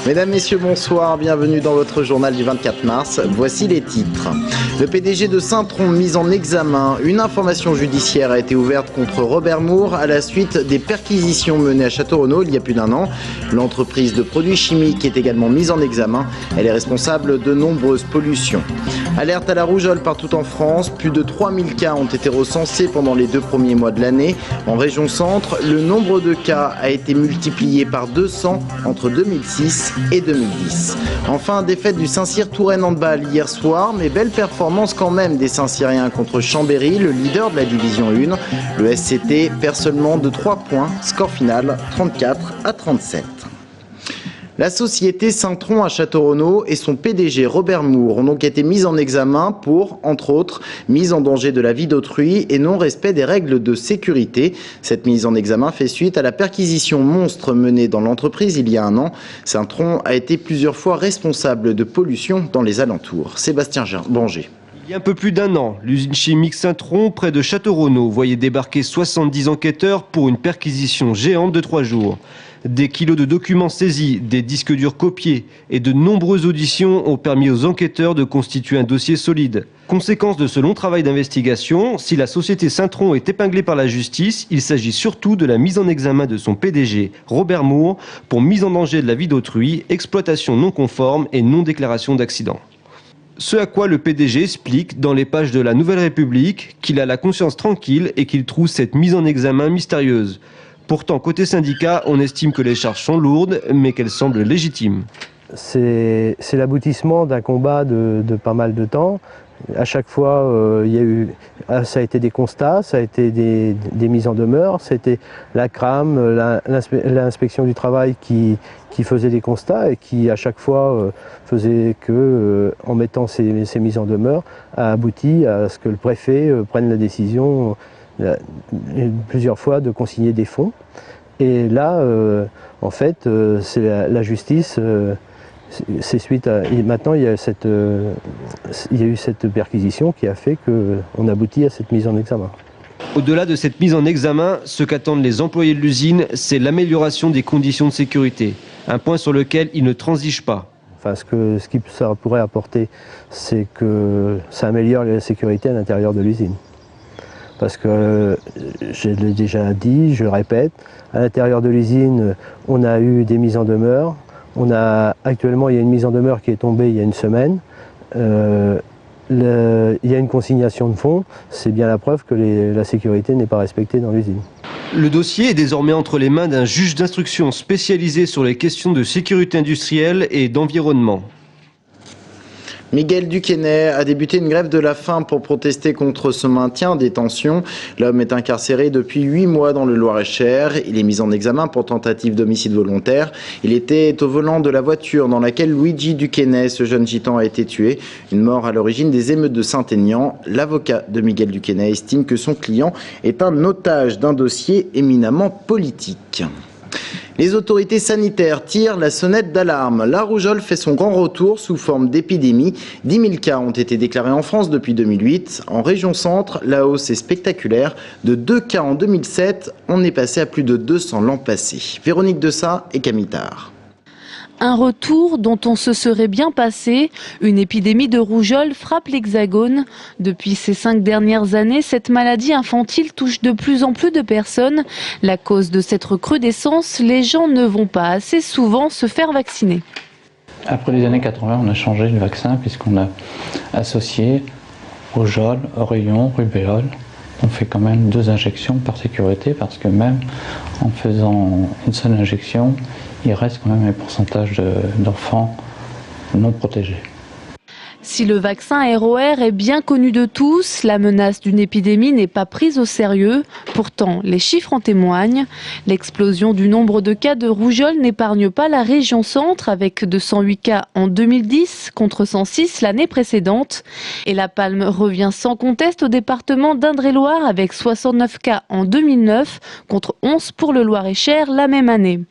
Mesdames, Messieurs, bonsoir, bienvenue dans votre journal du 24 mars. Voici les titres. Le PDG de Saint-Tron mis en examen. Une information judiciaire a été ouverte contre Robert Moore à la suite des perquisitions menées à Château-Renaud il y a plus d'1 an. L'entreprise de produits chimiques est également mise en examen. Elle est responsable de nombreuses pollutions. Alerte à la rougeole partout en France. Plus de 3000 cas ont été recensés pendant les 2 premiers mois de l'année. En région centre, le nombre de cas a été multiplié par 200 entre 2006 et 2010. Enfin, défaite du Saint-Cyr Touraine Handball hier soir, mais belle performance quand même des Saint-Cyriens contre Chambéry, le leader de la division 1. Le SCT perd seulement de 3 points, score final 34-37. La société Saint-Tron à Château-Renaud et son PDG Robert Moore ont donc été mis en examen pour, entre autres, mise en danger de la vie d'autrui et non-respect des règles de sécurité. Cette mise en examen fait suite à la perquisition monstre menée dans l'entreprise il y a 1 an. Saint-Tron a été plusieurs fois responsable de pollution dans les alentours. Sébastien Banger. Il y a un peu plus d'1 an, l'usine chimique Saint-Tron, près de Château-Renaud, voyait débarquer 70 enquêteurs pour une perquisition géante de 3 jours. Des kilos de documents saisis, des disques durs copiés et de nombreuses auditions ont permis aux enquêteurs de constituer un dossier solide. Conséquence de ce long travail d'investigation, si la société Saint-Tron est épinglée par la justice, il s'agit surtout de la mise en examen de son PDG, Robert Moore, pour mise en danger de la vie d'autrui, exploitation non conforme et non-déclaration d'accident. Ce à quoi le PDG explique dans les pages de la Nouvelle République qu'il a la conscience tranquille et qu'il trouve cette mise en examen mystérieuse. Pourtant, côté syndicat, on estime que les charges sont lourdes, mais qu'elles semblent légitimes. C'est l'aboutissement d'un combat de pas mal de temps. À chaque fois, ça a été des constats, ça a été des mises en demeure, c'était la CRAM, l'inspection du travail qui faisait des constats et qui à chaque fois faisait que, en mettant ces mises en demeure, a abouti à ce que le préfet prenne la décision plusieurs fois de consigner des fonds. Et là, en fait, c'est la justice. C'est suite à... Et maintenant, il y a eu cette perquisition qui a fait qu'on aboutit à cette mise en examen. Au-delà de cette mise en examen, ce qu'attendent les employés de l'usine, c'est l'amélioration des conditions de sécurité. Un point sur lequel ils ne transigent pas. Enfin, ce que ça pourrait apporter, c'est que ça améliore la sécurité à l'intérieur de l'usine. Parce que, je l'ai déjà dit, je le répète, à l'intérieur de l'usine, on a eu des mises en demeure. Actuellement, il y a une mise en demeure qui est tombée il y a 1 semaine. Il y a une consignation de fonds. C'est bien la preuve que la sécurité n'est pas respectée dans l'usine. Le dossier est désormais entre les mains d'un juge d'instruction spécialisé sur les questions de sécurité industrielle et d'environnement. Miguel Duquesnay a débuté une grève de la faim pour protester contre ce maintien en détention. L'homme est incarcéré depuis 8 mois dans le Loir-et-Cher. Il est mis en examen pour tentative d'homicide volontaire. Il était au volant de la voiture dans laquelle Luigi Duquesnay, ce jeune gitan, a été tué. Une mort à l'origine des émeutes de Saint-Aignan. L'avocat de Miguel Duquesnay estime que son client est un otage d'un dossier éminemment politique. Les autorités sanitaires tirent la sonnette d'alarme. La rougeole fait son grand retour sous forme d'épidémie. 10 000 cas ont été déclarés en France depuis 2008. En région centre, la hausse est spectaculaire. De 2 cas en 2007, on est passé à plus de 200 l'an passé. Véronique Dessat et Camille Tard. Un retour dont on se serait bien passé. Une épidémie de rougeole frappe l'Hexagone. Depuis ces 5 dernières années, cette maladie infantile touche de plus en plus de personnes. La cause de cette recrudescence, les gens ne vont pas assez souvent se faire vacciner. Après les années 80, on a changé le vaccin puisqu'on a associé rougeole, oreillon, rubéole. On fait quand même 2 injections par sécurité parce que même en faisant une seule injection, il reste quand même un pourcentage d'enfants non protégés. Si le vaccin ROR est bien connu de tous, la menace d'une épidémie n'est pas prise au sérieux. Pourtant, les chiffres en témoignent. L'explosion du nombre de cas de rougeole n'épargne pas la région centre, avec 208 cas en 2010 contre 106 l'année précédente. Et la palme revient sans conteste au département d'Indre-et-Loire, avec 69 cas en 2009 contre 11 pour le Loir-et-Cher la même année.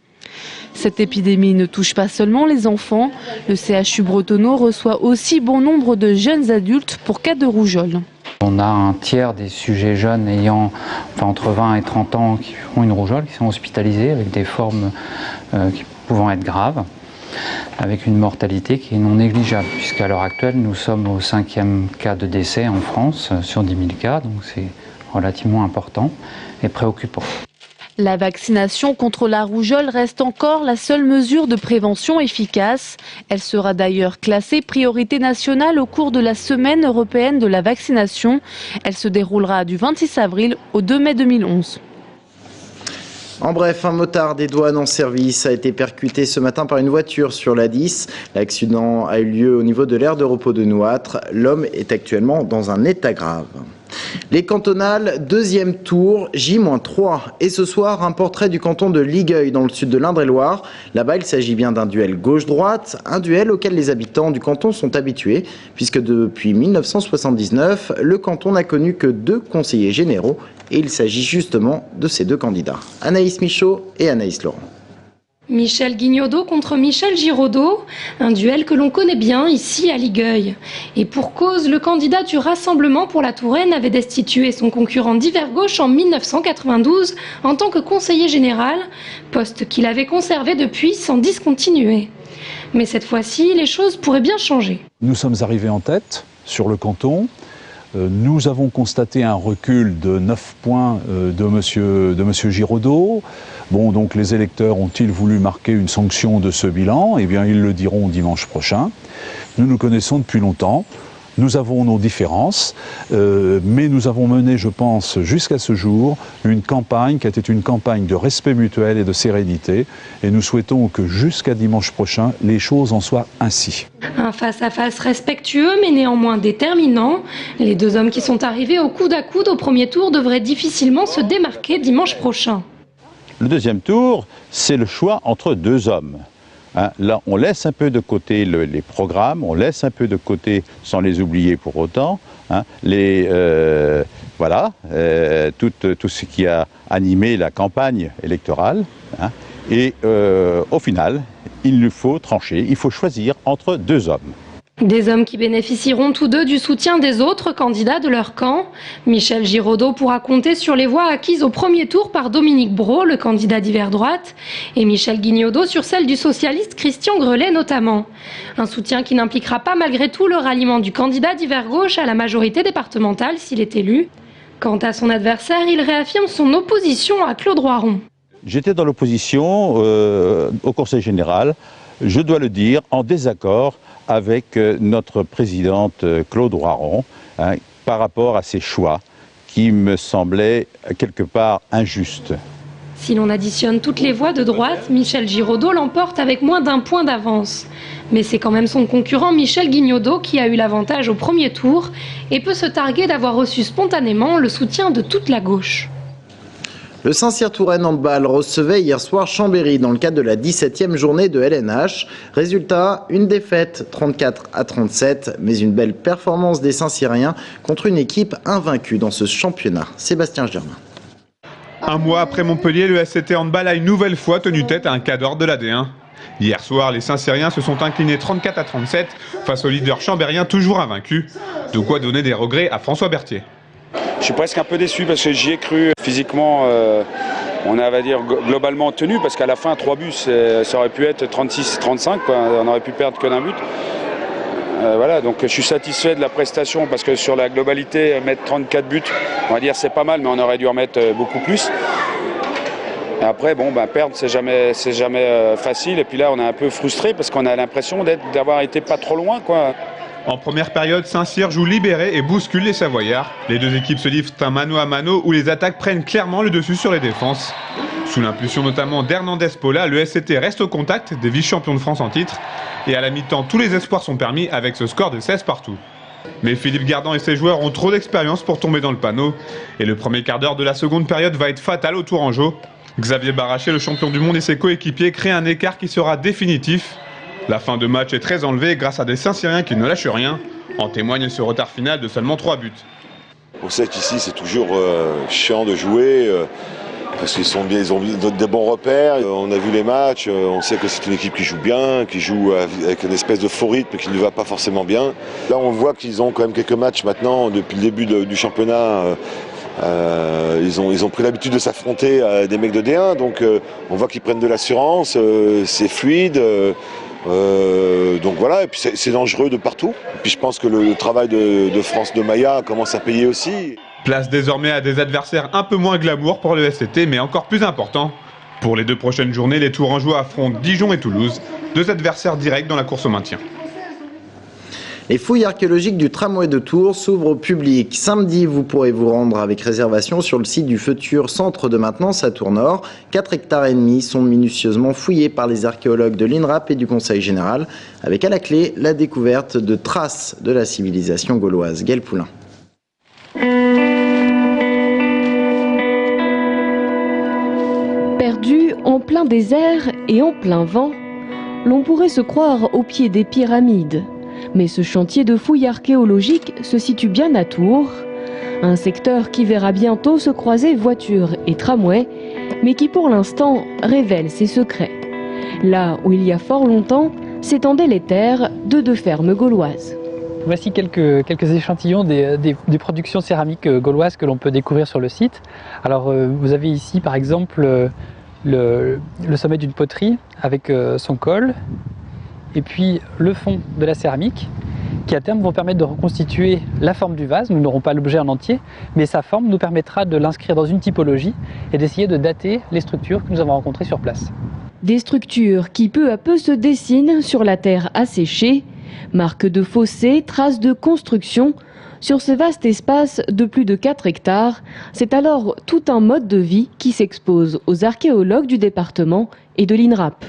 Cette épidémie ne touche pas seulement les enfants. Le CHU Bretonneau reçoit aussi bon nombre de jeunes adultes pour cas de rougeole. On a un tiers des sujets jeunes ayant entre 20 et 30 ans qui ont une rougeole, qui sont hospitalisés avec des formes qui pouvant être graves, avec une mortalité qui est non négligeable, puisqu'à l'heure actuelle, nous sommes au 5e cas de décès en France sur 10 000 cas, donc c'est relativement important et préoccupant. La vaccination contre la rougeole reste encore la seule mesure de prévention efficace. Elle sera d'ailleurs classée priorité nationale au cours de la semaine européenne de la vaccination. Elle se déroulera du 26 avril au 2 mai 2011. En bref, un motard des douanes en service a été percuté ce matin par une voiture sur la 10. L'accident a eu lieu au niveau de l'aire de repos de Nouâtre. L'homme est actuellement dans un état grave. Les cantonales, deuxième tour, J-3. Et ce soir, un portrait du canton de Ligueuil dans le sud de l'Indre-et-Loire. Là-bas, il s'agit bien d'un duel gauche-droite, un duel auquel les habitants du canton sont habitués, puisque depuis 1979, le canton n'a connu que 2 conseillers généraux. Et il s'agit justement de ces 2 candidats, Anaïs Michaud et Anaïs Laurent. Michel Guignodo contre Michel Giraudot, un duel que l'on connaît bien ici à Ligueuil. Et pour cause, le candidat du Rassemblement pour la Touraine avait destitué son concurrent d'hiver gauche en 1992 en tant que conseiller général, poste qu'il avait conservé depuis sans discontinuer. Mais cette fois-ci, les choses pourraient bien changer. Nous sommes arrivés en tête sur le canton. Nous avons constaté un recul de 9 points de monsieur Giraudot. Bon, donc les électeurs ont-ils voulu marquer une sanction de ce bilan? Eh bien, ils le diront dimanche prochain. Nous nous connaissons depuis longtemps. Nous avons nos différences, mais nous avons mené, je pense, jusqu'à ce jour, une campagne qui a été une campagne de respect mutuel et de sérénité. Et nous souhaitons que jusqu'à dimanche prochain, les choses en soient ainsi. Un face-à-face respectueux, mais néanmoins déterminant. Les 2 hommes qui sont arrivés au coude à coude au premier tour devraient difficilement se démarquer dimanche prochain. Le deuxième tour, c'est le choix entre 2 hommes. Là, on laisse un peu de côté les programmes, on laisse un peu de côté, sans les oublier pour autant, tout ce qui a animé la campagne électorale. Et au final, il nous faut trancher, il faut choisir entre 2 hommes. Des hommes qui bénéficieront tous 2 du soutien des autres candidats de leur camp. Michel Giraudot pourra compter sur les voix acquises au premier tour par Dominique Brault, le candidat d'hiver droite, et Michel Guignodo sur celle du socialiste Christian Grelet notamment. Un soutien qui n'impliquera pas malgré tout le ralliement du candidat d'hiver gauche à la majorité départementale s'il est élu. Quant à son adversaire, il réaffirme son opposition à Claude Roiron. J'étais dans l'opposition au Conseil général, je dois le dire, en désaccord avec notre présidente Claude Roiron par rapport à ses choix qui me semblaient quelque part injustes. Si l'on additionne toutes les voix de droite, Michel Giraudot l'emporte avec moins d'1 point d'avance. Mais c'est quand même son concurrent Michel Guignodo qui a eu l'avantage au premier tour et peut se targuer d'avoir reçu spontanément le soutien de toute la gauche. Le Saint-Cyr-Touraine handball recevait hier soir Chambéry dans le cadre de la 17e journée de LNH. Résultat, une défaite 34-37, mais une belle performance des Saint-Cyriens contre une équipe invaincue dans ce championnat. Sébastien Germain. Un mois après Montpellier, le SCT handball a une nouvelle fois tenu tête à un cadre de la D1. Hier soir, les Saint-Cyriens se sont inclinés 34-37 face au leader chambérien toujours invaincu. De quoi donner des regrets à François Berthier. Je suis presque un peu déçu parce que j'y ai cru. Physiquement, on a, on va dire, globalement tenu parce qu'à la fin, 3 buts, ça aurait pu être 36-35, on aurait pu perdre que d'1 but. Voilà, donc je suis satisfait de la prestation parce que sur la globalité, mettre 34 buts, on va dire c'est pas mal, mais on aurait dû en mettre beaucoup plus. Et après, bon, perdre, c'est jamais facile. Et puis là, on est un peu frustré parce qu'on a l'impression d'avoir été pas trop loin, quoi. En première période, Saint-Cyr joue libéré et bouscule les Savoyards. Les 2 équipes se livrent un mano à mano où les attaques prennent clairement le dessus sur les défenses. Sous l'impulsion notamment d'Hernandez Paula, le SCT reste au contact des vice-champions de France en titre. Et à la mi-temps, tous les espoirs sont permis avec ce score de 16 partout. Mais Philippe Gardan et ses joueurs ont trop d'expérience pour tomber dans le panneau. Et le premier quart d'heure de la seconde période va être fatal au Tourangeau. Xavier Baraché, le champion du monde, et ses coéquipiers créent un écart qui sera définitif. La fin de match est très enlevée grâce à des Saint-Cyriens qui ne lâchent rien. En témoigne ce retard final de seulement 3 buts. On sait qu'ici c'est toujours chiant de jouer. Parce ils ont des bons repères, on a vu les matchs, on sait que c'est une équipe qui joue bien, qui joue avec une espèce de faux rythme qui ne va pas forcément bien. Là on voit qu'ils ont quand même quelques matchs maintenant, depuis le début du championnat, ils ont pris l'habitude de s'affronter à des mecs de D1, donc on voit qu'ils prennent de l'assurance, c'est fluide. Donc voilà, et puis c'est dangereux de partout. Et puis je pense que le travail de France de Maya commence à payer aussi. Place désormais à des adversaires un peu moins glamour pour le SCT, mais encore plus important. Pour les 2 prochaines journées, les Tourangeaux affrontent Dijon et Toulouse, 2 adversaires directs dans la course au maintien. Les fouilles archéologiques du tramway de Tours s'ouvrent au public. Samedi, vous pourrez vous rendre avec réservation sur le site du futur centre de maintenance à Tours-Nord. 4,5 hectares sont minutieusement fouillés par les archéologues de l'INRAP et du Conseil général, avec à la clé la découverte de traces de la civilisation gauloise. Gaël Poulain. Perdu en plein désert et en plein vent, l'on pourrait se croire au pied des pyramides. Mais ce chantier de fouilles archéologiques se situe bien à Tours, un secteur qui verra bientôt se croiser voitures et tramways, mais qui pour l'instant révèle ses secrets. Là où il y a fort longtemps s'étendaient les terres de 2 fermes gauloises. Voici quelques échantillons des productions céramiques gauloises que l'on peut découvrir sur le site. Alors vous avez ici par exemple le sommet d'une poterie avec son col, et puis le fond de la céramique qui à terme vont permettre de reconstituer la forme du vase. Nous n'aurons pas l'objet en entier, mais sa forme nous permettra de l'inscrire dans une typologie et d'essayer de dater les structures que nous avons rencontrées sur place. Des structures qui peu à peu se dessinent sur la terre asséchée, marques de fossés, traces de construction. Sur ce vaste espace de plus de 4 hectares, c'est alors tout un mode de vie qui s'expose aux archéologues du département et de l'INRAP.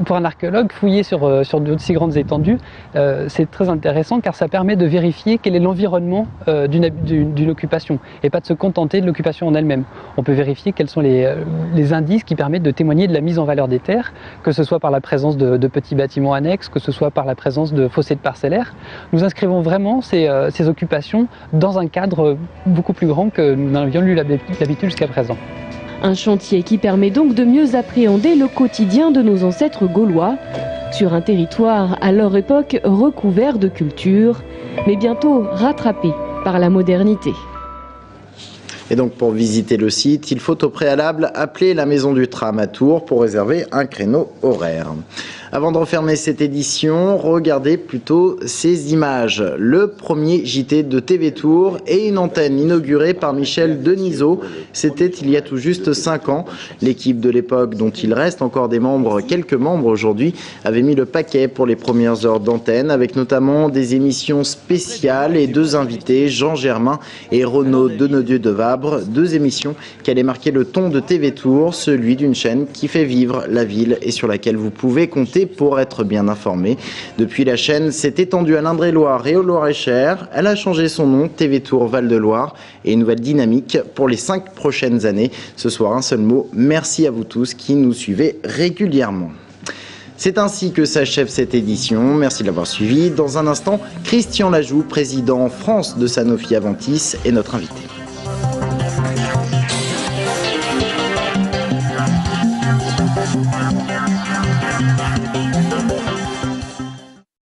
Pour un archéologue, fouiller sur de si grandes étendues, c'est très intéressant car ça permet de vérifier quel est l'environnement d'une occupation et pas de se contenter de l'occupation en elle-même. On peut vérifier quels sont les indices qui permettent de témoigner de la mise en valeur des terres, que ce soit par la présence de petits bâtiments annexes, que ce soit par la présence de fossés de parcellaires. Nous inscrivons vraiment ces occupations dans un cadre beaucoup plus grand que nous n'avions eu l'habitude jusqu'à présent. Un chantier qui permet donc de mieux appréhender le quotidien de nos ancêtres gaulois, sur un territoire à leur époque recouvert de culture, mais bientôt rattrapé par la modernité. Et donc pour visiter le site, il faut au préalable appeler la Maison du Tram à Tours pour réserver un créneau horaire. Avant de refermer cette édition, regardez plutôt ces images. Le premier JT de TV Tours et une antenne inaugurée par Michel Denisot. C'était il y a tout juste 5 ans. L'équipe de l'époque, dont il reste encore quelques membres aujourd'hui, avait mis le paquet pour les premières heures d'antenne, avec notamment des émissions spéciales et 2 invités, Jean Germain et Renaud Denodieu de Vabre. 2 émissions qui allaient marquer le ton de TV Tours, celui d'une chaîne qui fait vivre la ville et sur laquelle vous pouvez compter pour être bien informé. Depuis, la chaîne s'est étendue à l'Indre-et-Loire et au Loir-et-Cher. Elle a changé son nom, TV Tours Val-de-Loire, et une nouvelle dynamique pour les 5 prochaines années. Ce soir, un seul mot, merci à vous tous qui nous suivez régulièrement. C'est ainsi que s'achève cette édition. Merci de l'avoir suivi. Dans un instant, Christian Lajoux, président France de Sanofi Aventis, est notre invité.